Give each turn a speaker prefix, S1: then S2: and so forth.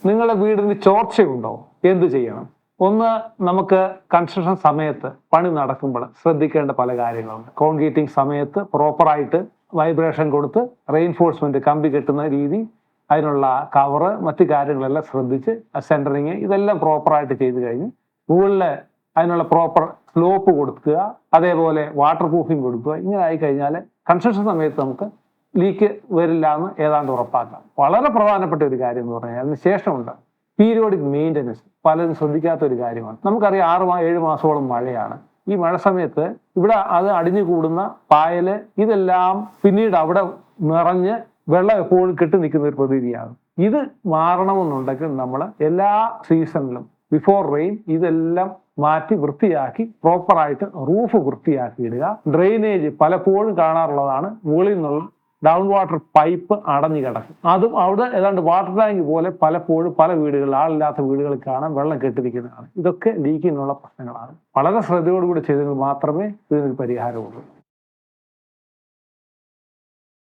S1: നിങ്ങളുടെ വീടിന് ചോർച്ചയുണ്ടോ? എന്ത് ചെയ്യണം? ഒന്ന്, നമുക്ക് കൺസ്ട്രക്ഷൻ സമയത്ത് പണി നടക്കുമ്പോൾ ശ്രദ്ധിക്കേണ്ട പല കാര്യങ്ങളുണ്ട്. കോൺക്രീറ്റിംഗ് സമയത്ത് പ്രോപ്പറായിട്ട് വൈബ്രേഷൻ കൊടുത്ത് റെയിൻഫോഴ്സ്മെന്റ് കമ്പി കെട്ടുന്ന രീതി, അതിനുള്ള കവറ്, മറ്റു കാര്യങ്ങളെല്ലാം ശ്രദ്ധിച്ച് സെന്ററിങ് ഇതെല്ലാം പ്രോപ്പറായിട്ട് ചെയ്ത് കഴിഞ്ഞ് മുകളിൽ അതിനുള്ള പ്രോപ്പർ സ്ലോപ്പ് കൊടുക്കുക, അതേപോലെ വാട്ടർ പ്രൂഫിങ് കൊടുക്കുക. ഇങ്ങനെ ആയിക്കഴിഞ്ഞാൽ കൺസ്ട്രക്ഷൻ സമയത്ത് നമുക്ക് ലീക്ക് വരില്ല എന്ന് ഏതാണ്ട് ഉറപ്പാക്കാം. വളരെ പ്രധാനപ്പെട്ട ഒരു കാര്യം എന്ന് പറഞ്ഞാൽ അതിന് ശേഷമുണ്ട് പീരിയോഡിക് മെയിൻ്റനൻസ്. പലരും ശ്രദ്ധിക്കാത്ത ഒരു കാര്യമാണ്. നമുക്കറിയാം 6-7 മാസത്തോളം മഴയാണ്. ഈ മഴ സമയത്ത് ഇവിടെ അത് അടിഞ്ഞു കൂടുന്ന പായല് ഇതെല്ലാം പിന്നീട് അവിടെ നിറഞ്ഞ് വെള്ളം എപ്പോഴും കെട്ടി നിൽക്കുന്ന ഒരു പ്രതീതിയാണ്. ഇത് മാറണമെന്നുണ്ടെങ്കിൽ നമ്മൾ എല്ലാ സീസണിലും ബിഫോർ റെയിൻ ഇതെല്ലാം മാറ്റി വൃത്തിയാക്കി പ്രോപ്പറായിട്ട് റൂഫ് വൃത്തിയാക്കി ഇടുക. ഡ്രെയിനേജ് പലപ്പോഴും കാണാറുള്ളതാണ്, മുകളിൽ നിന്നുള്ള ഡൗൺ വാട്ടർ പൈപ്പ് അടഞ്ഞു കിടക്കും. അതും അവിടെ ഏതാണ്ട് വാട്ടർ ടാങ്ക് പോലെ പലപ്പോഴും പല വീടുകളിൽ, ആളില്ലാത്ത വീടുകളിൽ കാണാൻ വെള്ളം കെട്ടിരിക്കുന്നതാണ്. ഇതൊക്കെ ലീക്കിനുള്ള പ്രശ്നങ്ങളാണ്. വളരെ ശ്രദ്ധയോടുകൂടി ചെയ്തെങ്കിൽ മാത്രമേ ഇതിനൊരു പരിഹാരമുള്ളൂ.